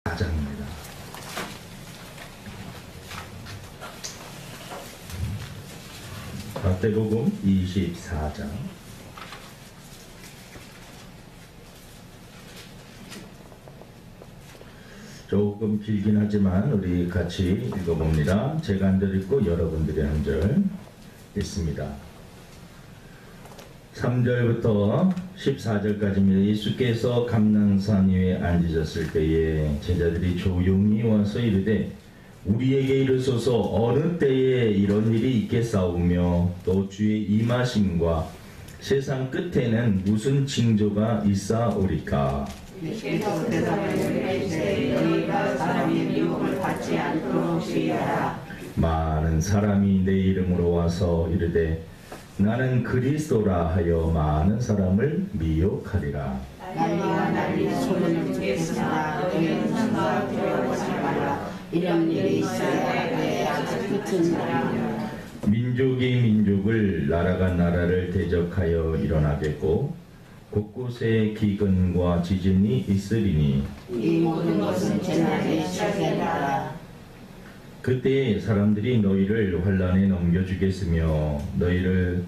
24장입니다. 마태복음 24장. 조금 길긴 하지만 우리 같이 읽어봅니다. 제가 한 절 읽고 여러분들이 한 절 읽습니다. 3절부터 14절까지입니다. 예수께서 감난산 위에 앉으셨을 때에 제자들이 조용히 와서 이르되 우리에게 이르소서 어느 때에 이런 일이 있겠사오며 또 주의 임하심과 세상 끝에는 무슨 징조가 있사오리까. 예수께서 대답하시되 너희가 사람의 미혹을 받지 않도록 주의하라. 많은 사람이 내 이름으로 와서 이르되 나는 그리스도라 하여 많은 사람을 미혹하리라. 난리가 난리 소문을 듣겠으나 너희는 생각 두려워하지 말라. 이런 일이 있어야 내 아직 끝은 나라. 민족이 민족을 나라가 나라를 대적하여 일어나겠고 곳곳에 기근과 지진이 있으리니 이 모든 것은 재난의 시작이라. 그때 사람들이 너희를 환난에 넘겨주겠으며 너희를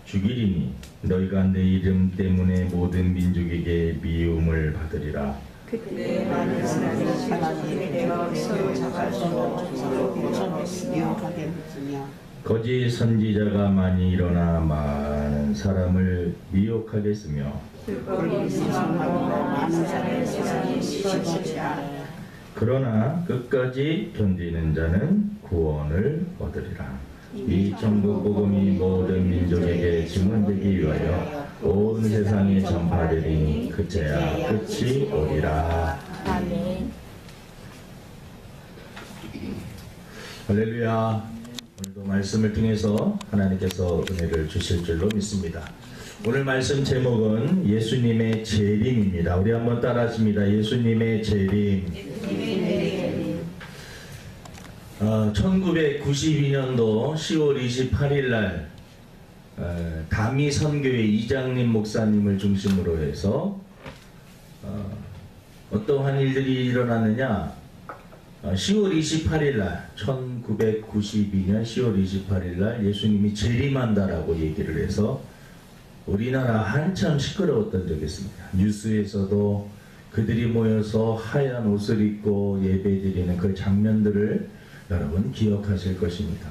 죽이리니 너희가 내 이름 때문에 모든 민족에게 미움을 받으리라. 그때 많은 사람이 사람이 되어 서로 자갈서로 서로 고쳐놓으며 가게 묻으며 거짓 선지자가 많이 일어나 많은 사람을 미혹하겠으며 불법이 세상하고 많은 사람의 세상이 씌워지리라. 그러나 끝까지 견디는 자는 구원을 얻으리라. 이 천국 복음이 모든 민족에게 증언되기 위하여 온 세상에 전파되리니 그제야 끝이 오리라. 아멘. 할렐루야. 오늘도 말씀을 통해서 하나님께서 은혜를 주실 줄로 믿습니다. 오늘 말씀 제목은 예수님의 재림입니다. 우리 한번 따라하십니다. 예수님의 재림. 1992년도 10월 28일 날 다미 선교회 이장님 목사님을 중심으로 해서 어떠한 일들이 일어났느냐. 10월 28일 날 1992년 10월 28일 날 예수님이 재림한다라고 얘기를 해서 우리나라 한참 시끄러웠던 적이 있습니다. 뉴스에서도 그들이 모여서 하얀 옷을 입고 예배드리는 그 장면들을 여러분 기억하실 것입니다.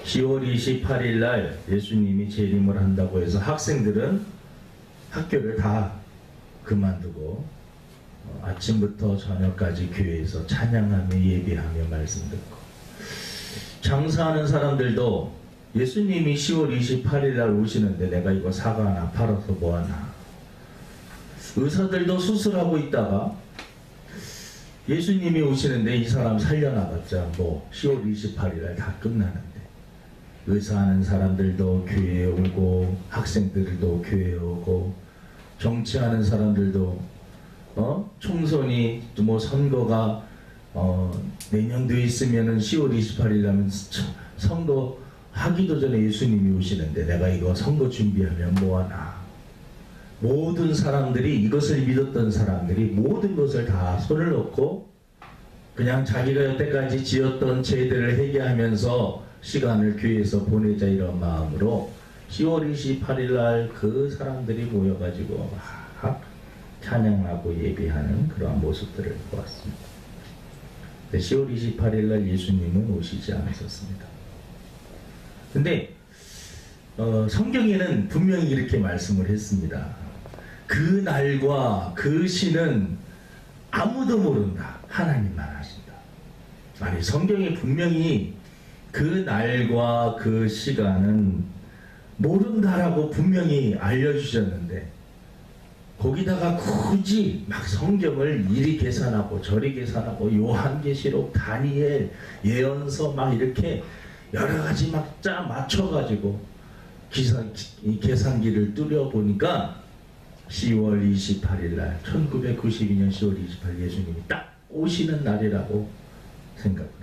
10월 28일 날 예수님이 재림을 한다고 해서 학생들은 학교를 다 그만두고 아침부터 저녁까지 교회에서 찬양하며 예배하며 말씀 듣고, 장사하는 사람들도 예수님이 10월 28일 날 오시는데 내가 이거 사과 하나 팔아서 뭐하나. 의사들도 수술하고 있다가 예수님이 오시는데 이 사람 살려놔봤자 뭐 10월 28일 날 다 끝나는데, 의사하는 사람들도 교회에 오고 학생들도 교회에 오고 정치하는 사람들도 총선이 뭐 선거가 내년도에 있으면은 10월 28일 나면 선거 하기도 전에 예수님이 오시는데 내가 이거 선거 준비하면 뭐하나. 모든 사람들이, 이것을 믿었던 사람들이 모든 것을 다 손을 놓고 그냥 자기가 여태까지 지었던 죄들을 회개하면서 시간을 교회에서 보내자 이런 마음으로 10월 28일 날 그 사람들이 모여가지고 막 찬양하고 예배하는 그러한 모습들을 보았습니다. 10월 28일 날 예수님은 오시지 않으셨습니다. 근데 성경에는 분명히 이렇게 말씀을 했습니다. 그 날과 그 시는 아무도 모른다. 하나님만 아신다. 아니, 성경에 분명히 그 날과 그 시간은 모른다라고 분명히 알려주셨는데, 거기다가 굳이 막 성경을 이리 계산하고 저리 계산하고 요한계시록, 다니엘, 예언서 막 이렇게 여러 가지 막 짜 맞춰가지고 계산기를 뚫어보니까 10월 28일 날 1992년 10월 28일 예수님이 딱 오시는 날이라고 생각을 해요.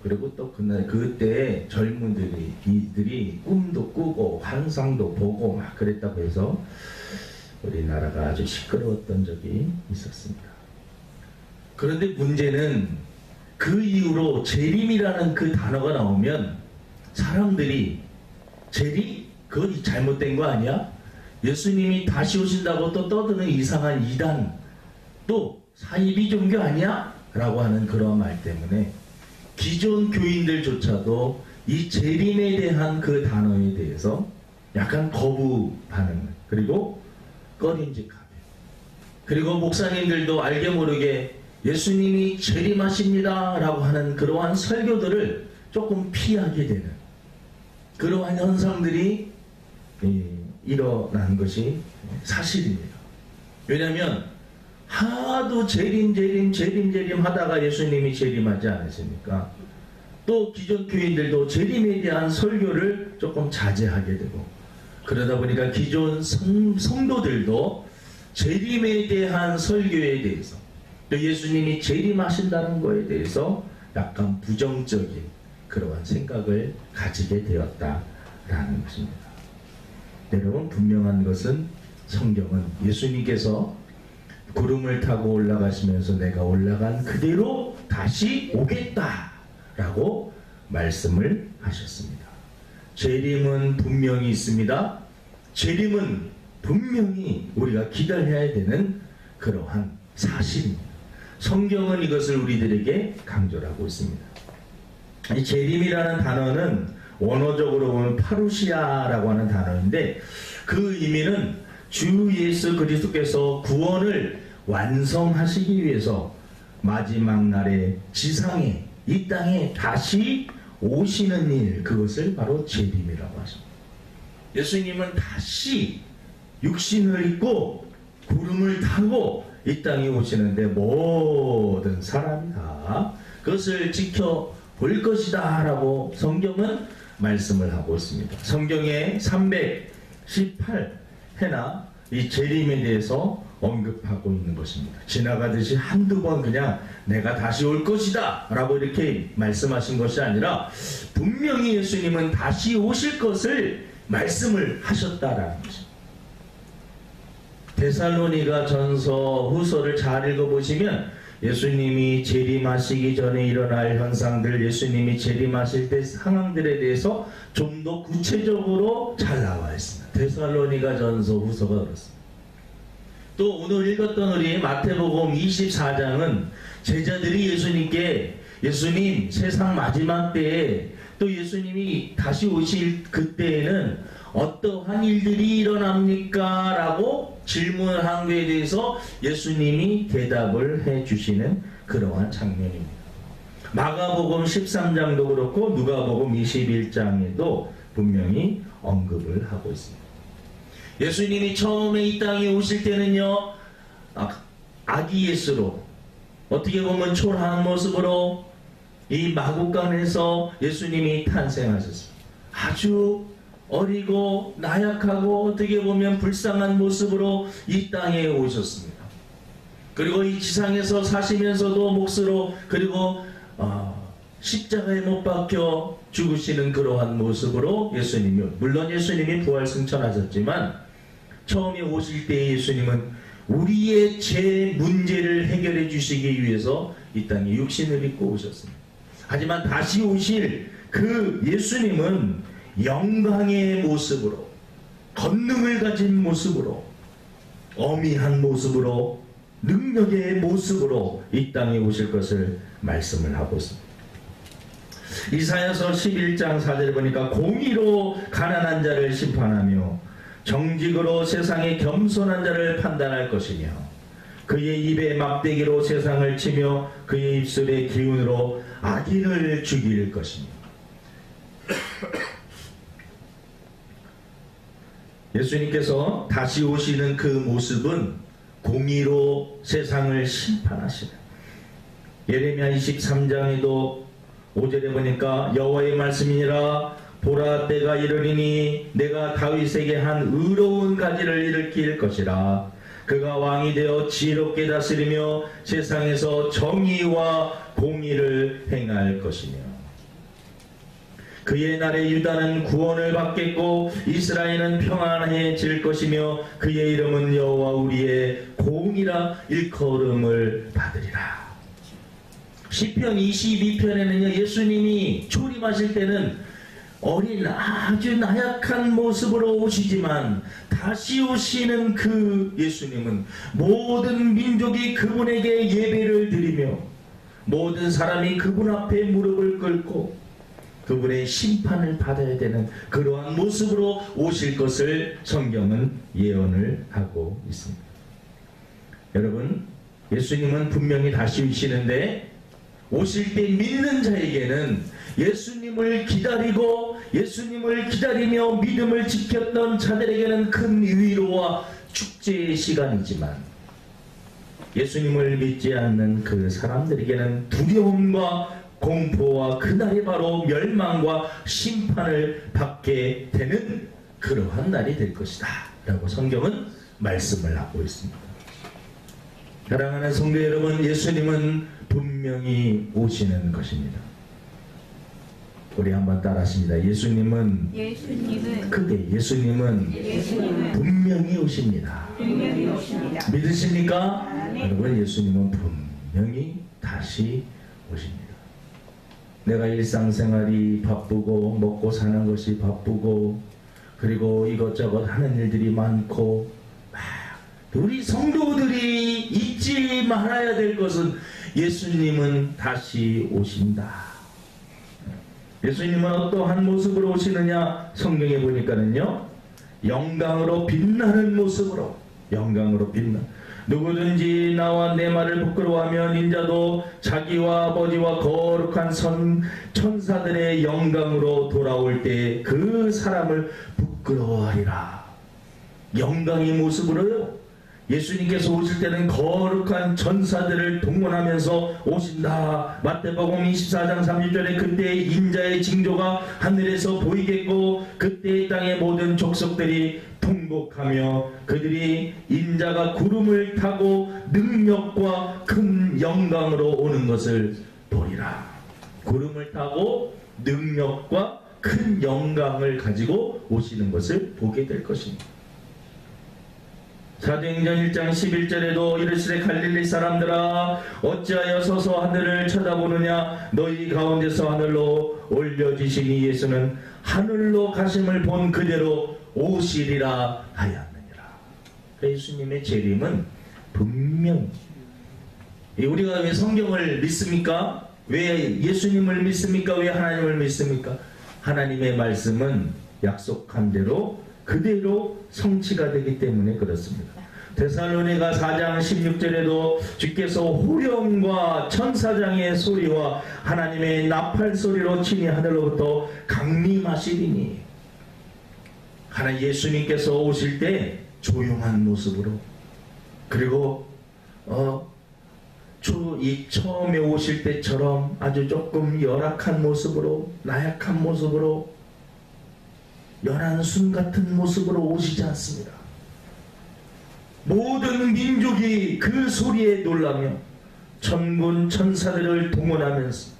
그리고 또 그날 그때 젊은이들이 꿈도 꾸고 환상도 보고 막 그랬다고 해서 우리나라가 아주 시끄러웠던 적이 있었습니다. 그런데 문제는 그 이후로 재림이라는 그 단어가 나오면 사람들이 재림? 그건 잘못된 거 아니야? 예수님이 다시 오신다고 또 떠드는 이상한 이단, 또 사이비 종교 아니야? 라고 하는 그런 말 때문에 기존 교인들조차도 이 재림에 대한 그 단어에 대해서 약간 거부 반응, 그리고 꺼림직하게, 그리고 목사님들도 알게 모르게 예수님이 재림하십니다 라고 하는 그러한 설교들을 조금 피하게 되는 그러한 현상들이 일어난 것이 사실입니다. 왜냐하면 하도 재림 하다가 예수님이 재림하지 않으십니까? 또 기존 교인들도 재림에 대한 설교를 조금 자제하게 되고, 그러다 보니까 기존 성도들도 재림에 대한 설교에 대해서, 또 예수님이 재림하신다는 것에 대해서 약간 부정적인 그러한 생각을 가지게 되었다라는 것입니다. 여러분, 분명한 것은 성경은 예수님께서 구름을 타고 올라가시면서 내가 올라간 그대로 다시 오겠다라고 말씀을 하셨습니다. 재림은 분명히 있습니다. 재림은 분명히 우리가 기다려야 되는 그러한 사실입니다. 성경은 이것을 우리들에게 강조를 하고 있습니다. 이 재림이라는 단어는 원어적으로 보면 파루시아라고 하는 단어인데, 그 의미는 주 예수 그리스도께서 구원을 완성하시기 위해서 마지막 날에 지상에, 이 땅에 다시 오시는 일, 그것을 바로 재림이라고 하십니다. 예수님은 다시 육신을 입고 구름을 타고 이 땅에 오시는데 모든 사람이 다 그것을 지켜볼 것이다 라고 성경은 말씀을 하고 있습니다. 성경에 318회나 이 재림에 대해서 언급하고 있는 것입니다. 지나가듯이 한두 번 그냥 내가 다시 올 것이다 라고 이렇게 말씀하신 것이 아니라 분명히 예수님은 다시 오실 것을 말씀을 하셨다라는 것입니다. 데살로니가 전서 후서를 잘 읽어보시면 예수님이 재림하시기 전에 일어날 현상들, 예수님이 재림하실 때 상황들에 대해서 좀 더 구체적으로 잘 나와 있습니다. 데살로니가 전서 후서가 그렇습니다. 또 오늘 읽었던 우리 마태복음 24장은 제자들이 예수님께, 예수님 세상 마지막 때에 또 예수님이 다시 오실 그때에는 어떠한 일들이 일어납니까? 라고 질문한 것에 대해서 예수님이 대답을 해주시는 그러한 장면입니다. 마가복음 13장도 그렇고 누가복음 21장에도 분명히 언급을 하고 있습니다. 예수님이 처음에 이 땅에 오실 때는요, 아기 예수로, 어떻게 보면 초라한 모습으로 이 마구간에서 예수님이 탄생하셨습니다. 아주 어리고 나약하고 어떻게 보면 불쌍한 모습으로 이 땅에 오셨습니다. 그리고 이 지상에서 사시면서도 몫으로, 그리고 십자가에 못 박혀 죽으시는 그러한 모습으로 예수님이, 물론 예수님이 부활승천하셨지만 처음에 오실 때 예수님은 우리의 죄 문제를 해결해 주시기 위해서 이 땅에 육신을 입고 오셨습니다. 하지만 다시 오실 그 예수님은 영광의 모습으로, 권능을 가진 모습으로, 어미한 모습으로, 능력의 모습으로 이 땅에 오실 것을 말씀을 하고 있습니다. 이사야서 11장 4절에 보니까 공의로 가난한 자를 심판하며 정직으로 세상의 겸손한 자를 판단할 것이며 그의 입에 막대기로 세상을 치며 그의 입술의 기운으로 악인을 죽일 것이며. 예수님께서 다시 오시는 그 모습은 공의로 세상을 심판하시는, 예레미야 23장에도 5절에 보니까 여호와의 말씀이니라 보라 때가 이르리니 내가 다윗에게 한 의로운 가지를 일으킬 것이라 그가 왕이 되어 지혜롭게 다스리며 세상에서 정의와 공의를 행할 것이며 그의 날에 유다는 구원을 받겠고 이스라엘은 평안해질 것이며 그의 이름은 여호와 우리의 공이라 일컬음을 받으리라. 시편 22편에는요, 예수님이 초림하실 때는 어린 아주 나약한 모습으로 오시지만 다시 오시는 그 예수님은 모든 민족이 그분에게 예배를 드리며 모든 사람이 그분 앞에 무릎을 꿇고 그분의 심판을 받아야 되는 그러한 모습으로 오실 것을 성경은 예언을 하고 있습니다. 여러분, 예수님은 분명히 다시 오시는데 오실 때 믿는 자에게는 예수님을 기다리고 예수님을 기다리며 믿음을 지켰던 자들에게는 큰 위로와 축제의 시간이지만 예수님을 믿지 않는 그 사람들에게는 두려움과 공포와 그날이 바로 멸망과 심판을 받게 되는 그러한 날이 될 것이다 라고 성경은 말씀을 하고 있습니다. 사랑하는 성도 여러분, 예수님은 분명히 오시는 것입니다. 우리 한번 따라하십니다. 예수님은 크게 예수님은 분명히 오십니다. 믿으십니까? 여러분, 예수님은 분명히 다시 오십니다. 내가 일상생활이 바쁘고 먹고 사는 것이 바쁘고 그리고 이것저것 하는 일들이 많고 우리 성도들이 잊지 말아야 될 것은 예수님은 다시 오신다. 예수님은 어떠한 모습으로 오시느냐? 성경에 보니까는요, 영광으로 빛나는 모습으로, 영광으로 빛나. 누구든지 나와 내 말을 부끄러워하면 인자도 자기와 아버지와 거룩한 천사들의 영광으로 돌아올 때 그 사람을 부끄러워하리라. 영광의 모습으로요, 예수님께서 오실 때는 거룩한 천사들을 동원하면서 오신다. 마태복음 24장 30절에 그때 인자의 징조가 하늘에서 보이겠고 그때 땅의 모든 족속들이 통곡하며 그들이 인자가 구름을 타고 능력과 큰 영광으로 오는 것을 보리라. 구름을 타고 능력과 큰 영광을 가지고 오시는 것을 보게 될 것입니다. 사도행전 1장 11절에도 이르시되 갈릴리 사람들아 어찌하여 서서 하늘을 쳐다보느냐 너희 가운데서 하늘로 올려지시니 예수는 하늘로 가심을 본 그대로 오시리라 하였느니라. 예수님의 재림은 분명히, 우리가 왜 성경을 믿습니까? 왜 예수님을 믿습니까? 왜 하나님을 믿습니까? 하나님의 말씀은 약속한 대로 그대로 성취가 되기 때문에 그렇습니다. 데살로니가 4장 16절에도 주께서 호령과 천사장의 소리와 하나님의 나팔 소리로 친히 하늘로부터 강림하시리니, 하나님 예수님께서 오실 때 조용한 모습으로, 그리고 처음에 오실 때처럼 아주 조금 열악한 모습으로, 나약한 모습으로, 연한순 같은 모습으로 오시지 않습니다. 모든 민족이 그 소리에 놀라며 천군 천사들을 동원하면서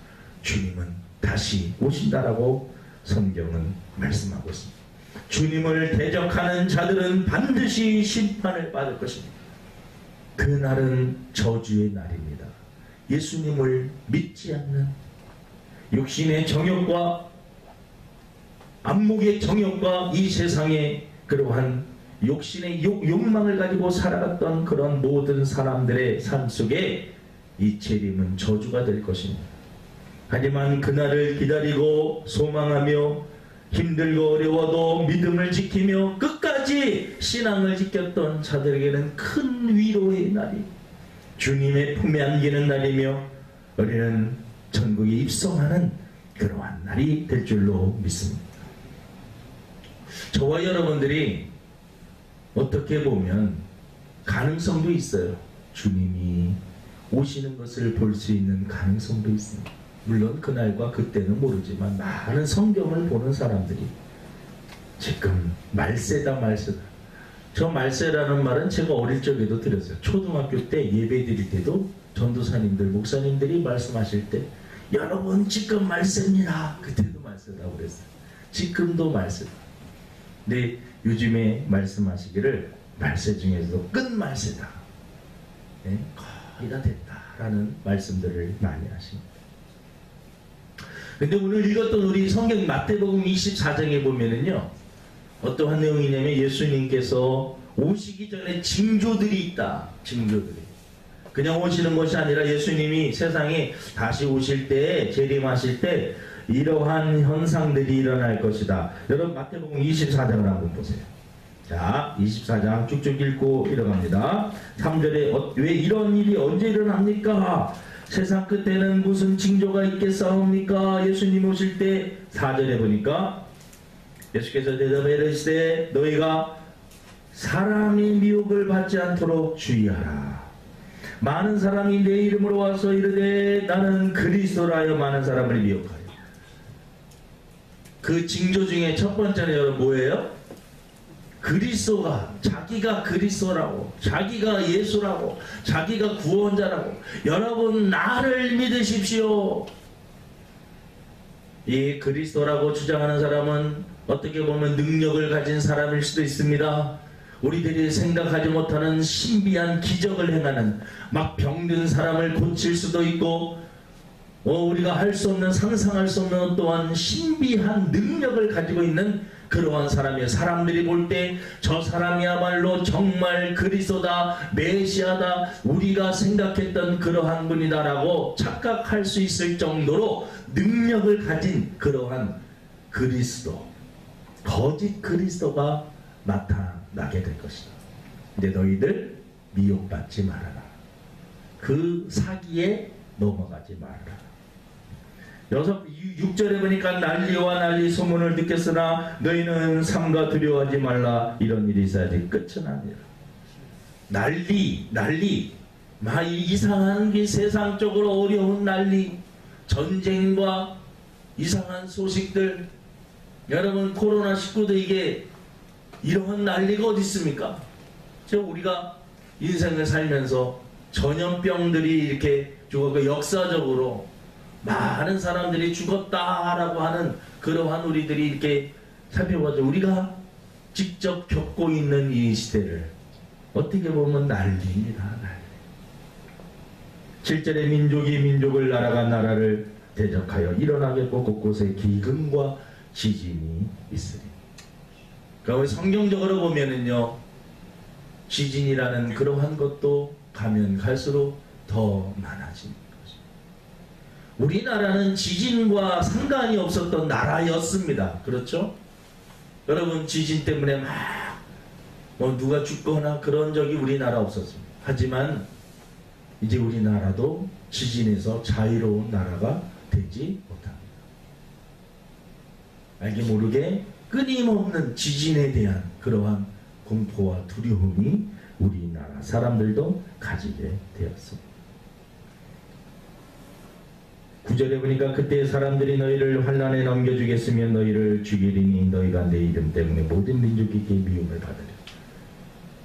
주님은 다시 오신다라고 성경은 말씀하고 있습니다. 주님을 대적하는 자들은 반드시 심판을 받을 것입니다. 그날은 저주의 날입니다. 예수님을 믿지 않는 육신의 정욕과 안목의 정욕과 이 세상의 그러한 욕심의 욕망을 가지고 살아갔던 그런 모든 사람들의 삶 속에 이 재림은 저주가 될 것입니다. 하지만 그날을 기다리고 소망하며 힘들고 어려워도 믿음을 지키며 끝까지 신앙을 지켰던 자들에게는 큰 위로의 날이, 주님의 품에 안기는 날이며 우리는 천국에 입성하는 그러한 날이 될 줄로 믿습니다. 저와 여러분들이 어떻게 보면 가능성도 있어요. 주님이 오시는 것을 볼 수 있는 가능성도 있습니다. 물론 그날과 그때는 모르지만 많은 성경을 보는 사람들이 지금 말세다. 저 말세라는 말은 제가 어릴 적에도 들었어요. 초등학교 때 예배 드릴 때도 전도사님들, 목사님들이 말씀하실 때 여러분 지금 말세입니다. 그때도 말세다고 그랬어요. 지금도 말세다. 근데 요즘에 말씀하시기를 말세 중에서도 끝말세다. 네? 거의 다 됐다. 라는 말씀들을 많이 하십니다. 근데 오늘 읽었던 우리 성경 마태복음 24장에 보면은요, 어떠한 내용이냐면 예수님께서 오시기 전에 징조들이 있다. 징조들이. 그냥 오시는 것이 아니라 예수님이 세상에 다시 오실 때, 재림하실 때 이러한 현상들이 일어날 것이다. 여러분 마태복음 24장을 한번 보세요. 자, 24장 쭉쭉 읽고 일어납니다. 3절에 왜 이런 일이 언제 일어납니까? 세상 끝에는 무슨 징조가 있겠사옵니까? 예수님 오실 때 4절에 보니까 예수께서 대답하여 이르시되 너희가 사람의 미혹을 받지 않도록 주의하라. 많은 사람이 내 이름으로 와서 이르되 나는 그리스도라 하여 많은 사람을 미혹하여. 그 징조 중에 첫 번째는 여러분 뭐예요? 그리스도가, 자기가 그리스도라고, 자기가 예수라고, 자기가 구원자라고, 여러분 나를 믿으십시오. 이 그리스도라고 주장하는 사람은 어떻게 보면 능력을 가진 사람일 수도 있습니다. 우리들이 생각하지 못하는 신비한 기적을 행하는, 막 병든 사람을 고칠 수도 있고, 우리가 할 수 없는, 상상할 수 없는 또한 신비한 능력을 가지고 있는 그러한 사람이에요. 사람들이 볼 때 저 사람이야말로 정말 그리스도다, 메시아다, 우리가 생각했던 그러한 분이다 라고 착각할 수 있을 정도로 능력을 가진 그러한 그리스도, 거짓 그리스도가 나타나게 될 것이다. 근데 너희들 미혹받지 말아라. 그 사기에 넘어가지 말아라. 6절에 보니까 난리와 난리 소문을 듣겠으나 너희는 삼가 두려워하지 말라. 이런 일이 있어야지 끝은 아니라. 난리 막 이상한 게 세상적으로 어려운 난리, 전쟁과 이상한 소식들. 여러분 코로나19도 이게 이런 난리가 어디 있습니까? 우리가 인생을 살면서 전염병들이 이렇게 죽었고 역사적으로 많은 사람들이 죽었다라고 하는 그러한 우리들이 이렇게 살펴보죠. 우리가 직접 겪고 있는 이 시대를 어떻게 보면 난리입니다. 난리. 7절에 민족이 민족을, 나라가 나라를 대적하여 일어나겠고 곳곳에 기근과 지진이 있으리. 그러니까 성경적으로 보면은요, 지진이라는 그러한 것도 가면 갈수록 더 많아집니다. 우리나라는 지진과 상관이 없었던 나라였습니다. 그렇죠? 여러분 지진 때문에 막 누가 죽거나 그런 적이 우리나라 없었습니다. 하지만 이제 우리나라도 지진에서 자유로운 나라가 되지 못합니다. 알게 모르게 끊임없는 지진에 대한 그러한 공포와 두려움이 우리나라 사람들도 가지게 되었습니다. 9절에 보니까 그때 사람들이 너희를 환난에 넘겨주겠으면 너희를 죽이리니 너희가 내 이름 때문에 모든 민족에게 미움을 받으리라.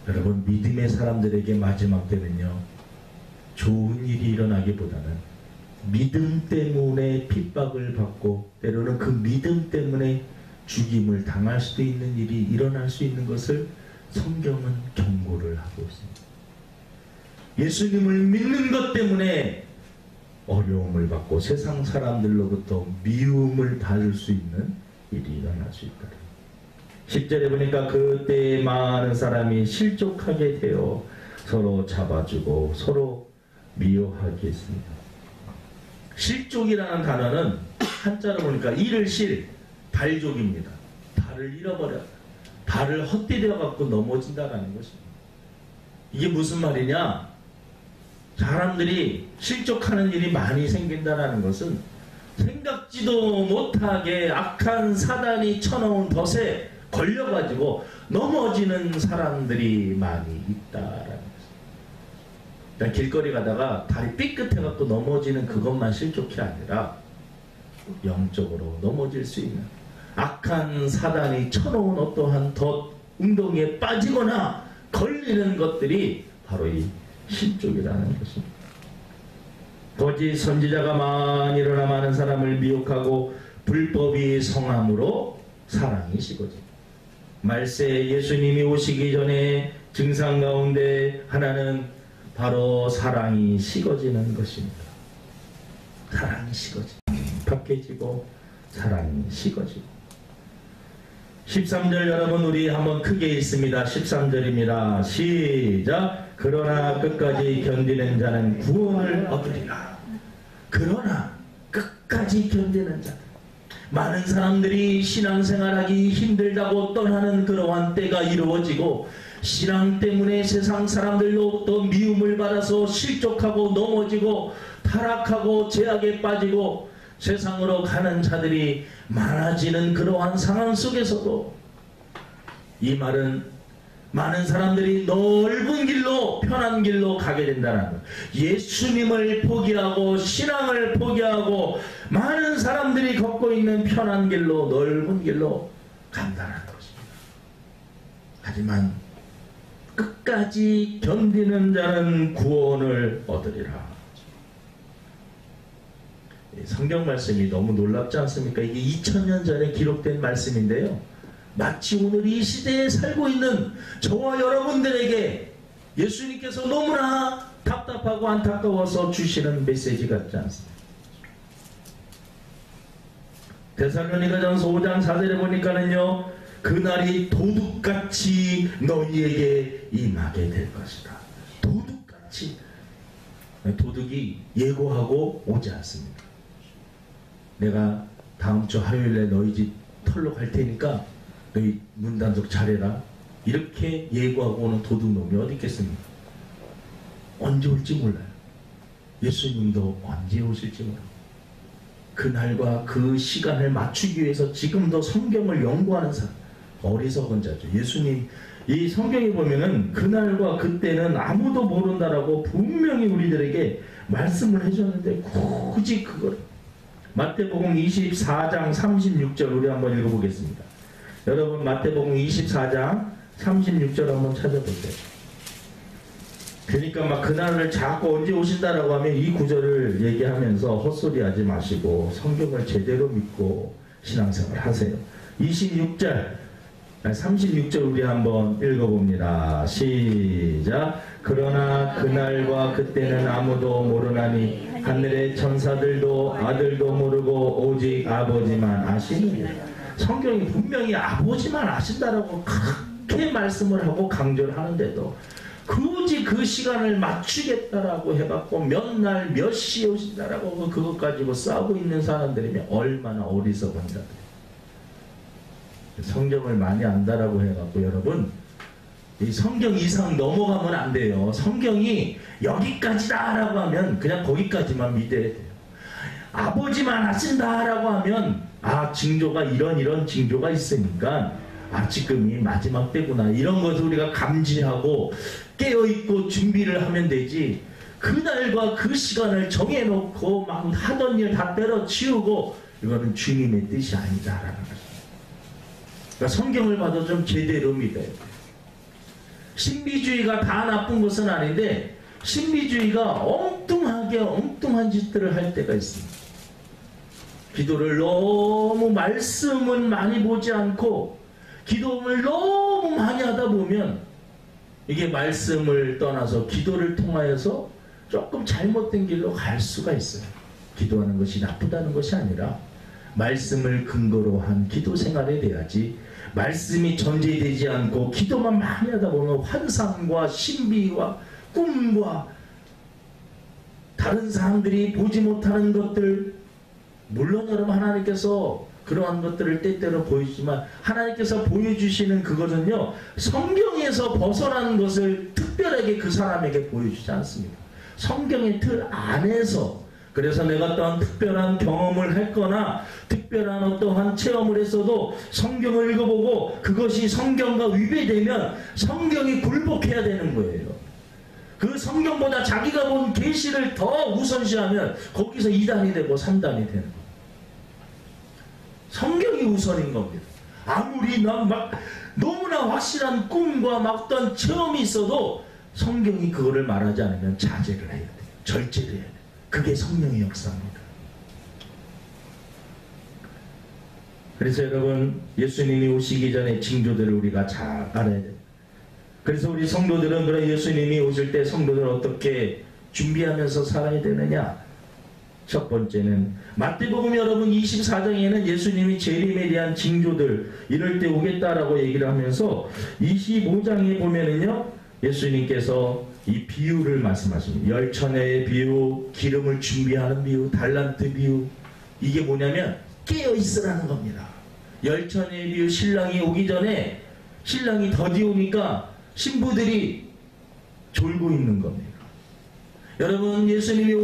여러분 믿음의 사람들에게 마지막 때는요, 좋은 일이 일어나기보다는 믿음 때문에 핍박을 받고 때로는 그 믿음 때문에 죽임을 당할 수도 있는 일이 일어날 수 있는 것을 성경은 경고를 하고 있습니다. 예수님을 믿는 것 때문에 어려움을 받고 세상 사람들로부터 미움을 받을 수 있는 일이 일어날 수 있다. 10절에 보니까 그때 많은 사람이 실족하게 되어 서로 잡아주고 서로 미워하겠습니다. 실족이라는 단어는 한자로 보니까 이를 실, 발족입니다. 발을 잃어버려, 발을 헛디뎌 갖고 넘어진다라는 것입니다. 이게 무슨 말이냐? 사람들이 실족하는 일이 많이 생긴다는 것은 생각지도 못하게 악한 사단이 쳐놓은 덫에 걸려가지고 넘어지는 사람들이 많이 있다라는 것입니다. 길거리 가다가 다리 삐끗해갖고 넘어지는 그것만 실족이 아니라 영적으로 넘어질 수 있는 악한 사단이 쳐놓은 어떠한 덫, 웅덩이에 빠지거나 걸리는 것들이 바로 이 실족이라는 것입니다. 거짓 선지자가 많이 일어나 많은 사람을 미혹하고 불법이 성함으로 사랑이 식어집니다. 말세 예수님이 오시기 전에 증상 가운데 하나는 바로 사랑이 식어지는 것입니다. 사랑이 식어지고 박해지고 사랑이 식어지고. 13절 여러분 우리 한번 크게 읽습니다. 13절입니다. 시작. 그러나 끝까지 견디는 자는 구원을 얻으리라. 그러나 끝까지 견디는 자. 많은 사람들이 신앙생활하기 힘들다고 떠나는 그러한 때가 이루어지고, 신앙 때문에 세상 사람들로부터 미움을 받아서 실족하고 넘어지고 타락하고 죄악에 빠지고 세상으로 가는 자들이 많아지는 그러한 상황 속에서도 이 말은 많은 사람들이 넓은 길로 편한 길로 가게 된다는 것. 예수님을 포기하고 신앙을 포기하고 많은 사람들이 걷고 있는 편한 길로 넓은 길로 간다는 것입니다. 하지만 끝까지 견디는 자는 구원을 얻으리라. 성경 말씀이 너무 놀랍지 않습니까? 이게 2000년 전에 기록된 말씀인데요. 마치 오늘 이 시대에 살고 있는 저와 여러분들에게 예수님께서 너무나 답답하고 안타까워서 주시는 메시지 같지 않습니까? 데살로니가전서 5장 4절에 보니까는요, 그날이 도둑같이 너희에게 임하게 될 것이다. 도둑같이. 도둑이 예고하고 오지 않습니다. 내가 다음 주 화요일에 너희 집 털로 갈 테니까 너희 문단속 잘해라. 이렇게 예고하고 오는 도둑놈이 어디 있겠습니까? 언제 올지 몰라요. 예수님도 언제 오실지 몰라요. 그날과 그 시간을 맞추기 위해서 지금도 성경을 연구하는 사람, 어리석은 자죠. 예수님, 이 성경에 보면은 그날과 그때는 아무도 모른다라고 분명히 우리들에게 말씀을 해줬는데 굳이 그걸, 마태복음 24장 36절 우리 한번 읽어보겠습니다. 여러분 마태복음 24장 36절 한번 찾아보세요. 그러니까 막 그날을 자꾸 언제 오신다라고 하면 이 구절을 얘기하면서 헛소리 하지 마시고 성경을 제대로 믿고 신앙생활 하세요. 36절 우리 한번 읽어봅니다. 시작. 그러나 그날과 그때는 아무도 모르나니 하늘의 천사들도 아들도 모르고 오직 아버지만 아시느니라. 성경이 분명히 아버지만 아신다라고 그렇게 말씀을 하고 강조를 하는데도 굳이 그 시간을 맞추겠다라고 해갖고 몇 날 몇 시에 오신다라고 그것 가지고 싸우고 있는 사람들이면 얼마나 어리석은 자들. 성경을 많이 안다라고 해갖고 여러분 이 성경 이상 넘어가면 안 돼요. 성경이 여기까지다라고 하면 그냥 거기까지만 믿어야 돼요. 아버지만 아신다라고 하면 징조가 이런 징조가 있으니까 지금이 마지막 때구나 이런 것을 우리가 감지하고 깨어있고 준비를 하면 되지, 그날과 그 시간을 정해놓고 막 하던 일 다 때려치우고 이거는 주님의 뜻이 아니다라는 거죠. 그러니까 성경을 봐도 좀 제대로 믿어야 돼요. 신비주의가 다 나쁜 것은 아닌데 신비주의가 엉뚱한 짓들을 할 때가 있습니다. 기도를 너무 말씀은 많이 보지 않고 기도를 너무 많이 하다 보면 이게 말씀을 떠나서 기도를 통하여서 조금 잘못된 길로 갈 수가 있어요. 기도하는 것이 나쁘다는 것이 아니라 말씀을 근거로 한 기도 생활에 돼야지, 말씀이 전제되지 않고 기도만 많이 하다 보면 환상과 신비와 꿈과 다른 사람들이 보지 못하는 것들, 물론 여러분 하나님께서 그러한 것들을 때때로 보여주지만 하나님께서 보여주시는 그것은요 성경에서 벗어난 것을 특별하게 그 사람에게 보여주지 않습니다. 성경의 틀 안에서. 그래서 내가 어떠한 특별한 경험을 했거나 특별한 어떠한 체험을 했어도 성경을 읽어보고 그것이 성경과 위배되면 성경이 굴복해야 되는 거예요. 그 성경보다 자기가 본 계시를 더 우선시하면 거기서 2단이 되고 3단이 되는 거예요. 성경이 우선인 겁니다. 아무리 막 너무나 확실한 꿈과 막 어떤 체험이 있어도 성경이 그거를 말하지 않으면 자제를 해야 돼요. 절제를 해야 돼요. 그게 성령의 역사입니다. 그래서 여러분 예수님이 오시기 전에 징조들을 우리가 잘 알아야 돼요. 그래서 우리 성도들은 그런 예수님이 오실 때 성도들 어떻게 준비하면서 살아야 되느냐? 첫 번째는 마태복음 여러분 24장에는 예수님이 재림에 대한 징조들 이럴 때 오겠다라고 얘기를 하면서 25장에 보면은요 예수님께서 이 비유를 말씀하십니다. 열처녀의 비유, 기름을 준비하는 비유, 달란트 비유. 이게 뭐냐면 깨어 있으라는 겁니다. 열처녀의 비유, 신랑이 오기 전에 신랑이 더디 오니까 신부들이 졸고 있는 겁니다. 여러분 예수님이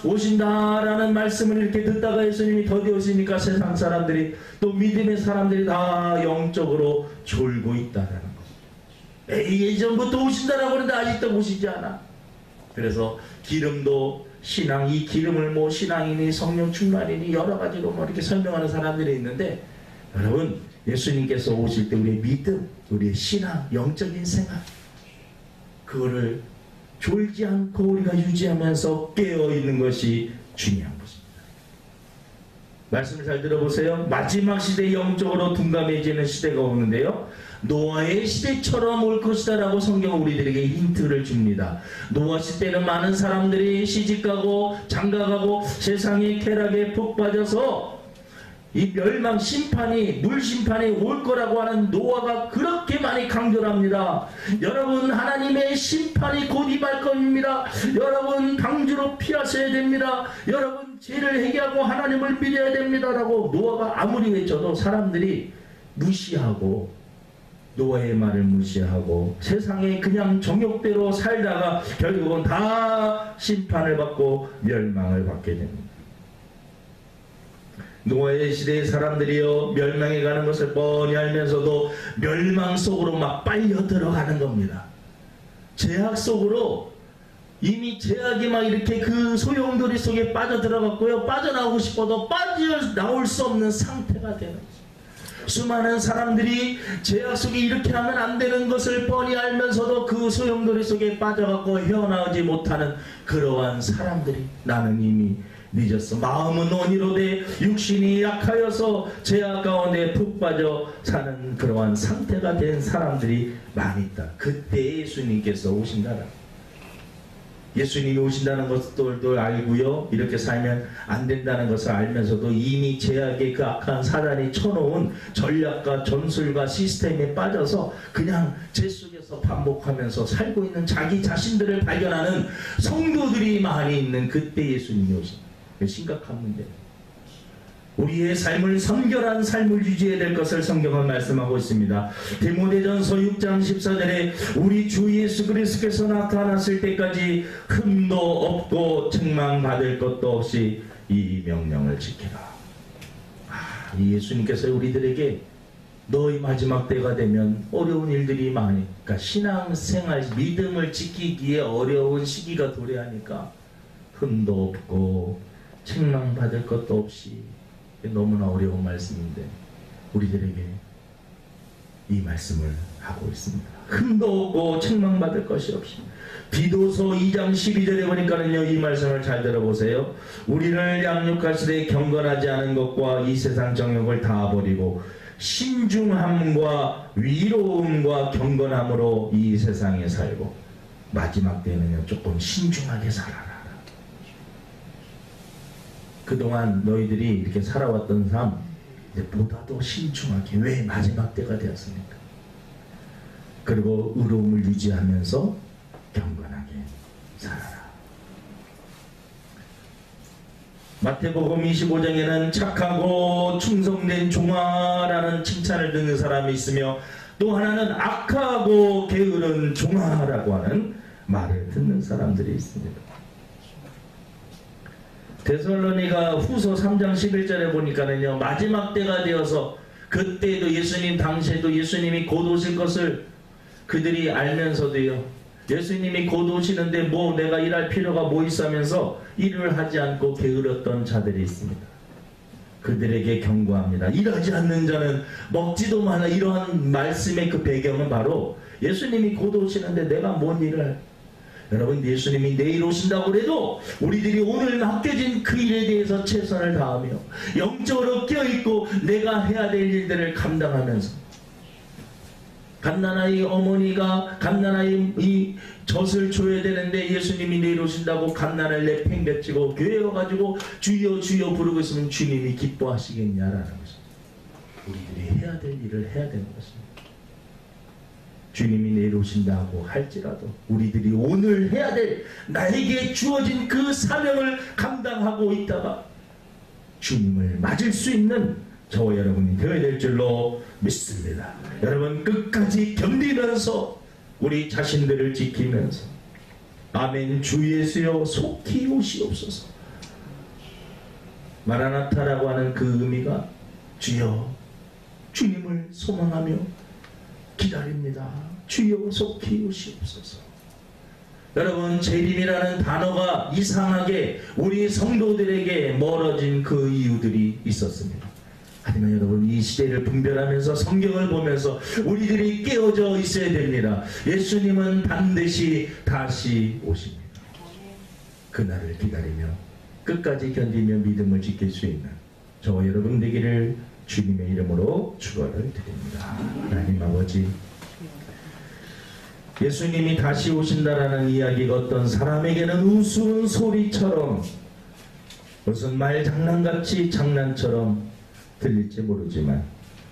오신다라는 말씀을 이렇게 듣다가 예수님이 더디 오시니까 세상 사람들이 또 믿음의 사람들이 다 영적으로 졸고 있다라는 겁니다. 예전부터 오신다라고 하는데 아직도 오시지 않아. 그래서 기름도 신앙, 이 기름을 뭐 신앙이니 성령 충만이니 여러 가지로 뭐 이렇게 설명하는 사람들이 있는데 여러분 예수님께서 오실 때 우리의 믿음, 우리의 신앙, 영적인 생활 그거를 졸지 않고 우리가 유지하면서 깨어있는 것이 중요한 것입니다. 말씀을 잘 들어보세요. 마지막 시대 영적으로 둔감해지는 시대가 오는데요. 노아의 시대처럼 올 것이다 라고 성경은 우리들에게 힌트를 줍니다. 노아 시대는 많은 사람들이 시집가고 장가가고 세상의 쾌락에 푹 빠져서 이 멸망 심판이 물 심판이 올 거라고 하는 노아가 그렇게 많이 강조를 합니다. 여러분 하나님의 심판이 곧 임할 겁니다. 여러분 방주로 피하셔야 됩니다. 여러분 죄를 회개하고 하나님을 믿어야 됩니다 라고 노아가 아무리 외쳐도 사람들이 무시하고 노아의 말을 무시하고 세상에 그냥 정욕대로 살다가 결국은 다 심판을 받고 멸망을 받게 됩니다. 노아의 시대의 사람들이요 멸망해 가는 것을 뻔히 알면서도 멸망 속으로 막 빨려 들어가는 겁니다. 죄악 속으로 이미 죄악이 막 이렇게 그 소용돌이 속에 빠져 들어갔고요 빠져나오고 싶어도 빠져나올 수 없는 상태가 되는 거죠. 수많은 사람들이 죄악 속에 이렇게 하면 안 되는 것을 뻔히 알면서도 그 소용돌이 속에 빠져갖고 헤어나오지 못하는 그러한 사람들이 나는 이미 늦었어. 마음은 온이로 돼 육신이 약하여서 죄악 가운데 푹 빠져 사는 그러한 상태가 된 사람들이 많이 있다. 그때 예수님께서 오신다라. 예수님이 오신다는 것들도 알고요. 이렇게 살면 안 된다는 것을 알면서도 이미 죄악의 그 악한 사단이 쳐놓은 전략과 전술과 시스템에 빠져서 그냥 죄 속에서 반복하면서 살고 있는 자기 자신들을 발견하는 성도들이 많이 있는 그때 예수님이 오신다. 심각한 문제. 우리의 삶을 성결한 삶을 유지해야 될 것을 성경은 말씀하고 있습니다. 디모데전서 6장 14절에 우리 주 예수 그리스도께서 나타났을 때까지 흠도 없고 책망받을 것도 없이 이 명령을 지키라. 이 예수님께서 우리들에게 너희 마지막 때가 되면 어려운 일들이 많으니까 신앙생활 믿음을 지키기에 어려운 시기가 도래하니까 흠도 없고 책망받을 것도 없이 너무나 어려운 말씀인데 우리들에게 이 말씀을 하고 있습니다. 흠도 없고 책망받을 것이 없이 디도서 2장 12절에 보니까는요 이 말씀을 잘 들어보세요. 우리를 양육하시되 경건하지 않은 것과 이 세상 정욕을 다 버리고 신중함과 위로움과 경건함으로 이 세상에 살고 마지막 때는요 조금 신중하게 살아라. 그동안 너희들이 이렇게 살아왔던 삶 이제 보다도 신중하게 왜 마지막 때가 되었습니까? 그리고 의로움을 유지하면서 경건하게 살아라. 마태복음 25장에는 착하고 충성된 종아라는 칭찬을 듣는 사람이 있으며 또 하나는 악하고 게으른 종아라고 하는 말을 듣는 사람들이 있습니다. 데살로니가 후서 3장 11절에 보니까는요 마지막 때가 되어서 그때도 예수님 당시에도 예수님이 곧 오실 것을 그들이 알면서도요 예수님이 곧 오시는데 뭐 내가 일할 필요가 뭐 있어 하면서 일을 하지 않고 게으렀던 자들이 있습니다. 그들에게 경고합니다. 일하지 않는 자는 먹지도 마라. 이러한 말씀의 그 배경은 바로 예수님이 곧 오시는데 내가 뭔 일을 할 여러분 예수님이 내일 오신다고 해도 우리들이 오늘 맡겨진 그 일에 대해서 최선을 다하며 영적으로 깨어있고 내가 해야 될 일들을 감당하면서 갓난아이 어머니가 갓난아이 이 젖을 줘야 되는데 예수님이 내려오신다고 갓난아이를 내팽개치고 교회에 와가지고 주여 주여 부르고 있으면 주님이 기뻐하시겠냐라는 것입니다. 우리들이 해야 될 일을 해야 되는 것입니다. 주님이 내려오신다고 할지라도 우리들이 오늘 해야 될 나에게 주어진 그 사명을 감당하고 있다가 주님을 맞을 수 있는 저와 여러분이 되어야 될 줄로 믿습니다. 여러분 끝까지 견디면서 우리 자신들을 지키면서 아멘 주 예수여 속히 오시옵소서. 마라나타라고 하는 그 의미가 주여 주님을 소망하며 기다립니다. 주여 속히 오시옵소서. 여러분 재림이라는 단어가 이상하게 우리 성도들에게 멀어진 그 이유들이 있었습니다. 하지만 여러분 이 시대를 분별하면서 성경을 보면서 우리들이 깨어져 있어야 됩니다. 예수님은 반드시 다시 오십니다. 그날을 기다리며 끝까지 견디며 믿음을 지킬 수 있는 저와 여러분 되기를 주님의 이름으로 축원을 드립니다. 하나님 아버지, 예수님이 다시 오신다라는 이야기가 어떤 사람에게는 우스운 소리처럼 무슨 말 장난같이 장난처럼 들릴지 모르지만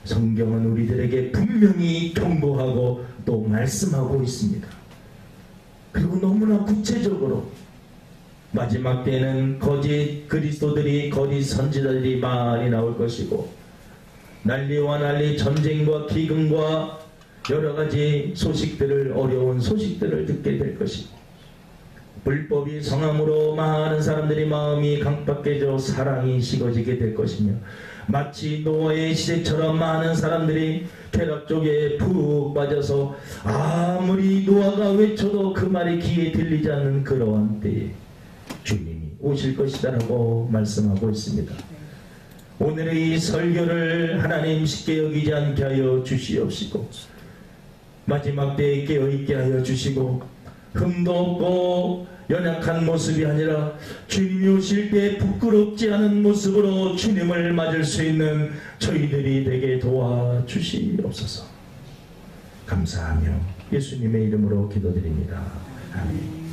성경은 우리들에게 분명히 경고하고 또 말씀하고 있습니다. 그리고 너무나 구체적으로 마지막 때에는 거짓 그리스도들이 거짓 선지자들이 많이 나올 것이고 난리와 난리 전쟁과 기근과 여러가지 소식들을 어려운 소식들을 듣게 될 것이고 불법이 성함으로 많은 사람들이 마음이 강박해져 사랑이 식어지게 될 것이며 마치 노아의 시대처럼 많은 사람들이 쾌락 쪽에 푹 빠져서 아무리 노아가 외쳐도 그 말이 귀에 들리지 않는 그러한 때에 주님이 오실 것이다 라고 말씀하고 있습니다. 오늘의 이 설교를 하나님 쉽게 여기지 않게 하여 주시옵시고 마지막 때에 깨어있게 하여 주시고 흠도 없고 연약한 모습이 아니라 주님이 오실 때 부끄럽지 않은 모습으로 주님을 맞을 수 있는 저희들이 되게 도와주시옵소서. 감사하며 예수님의 이름으로 기도드립니다. 아멘.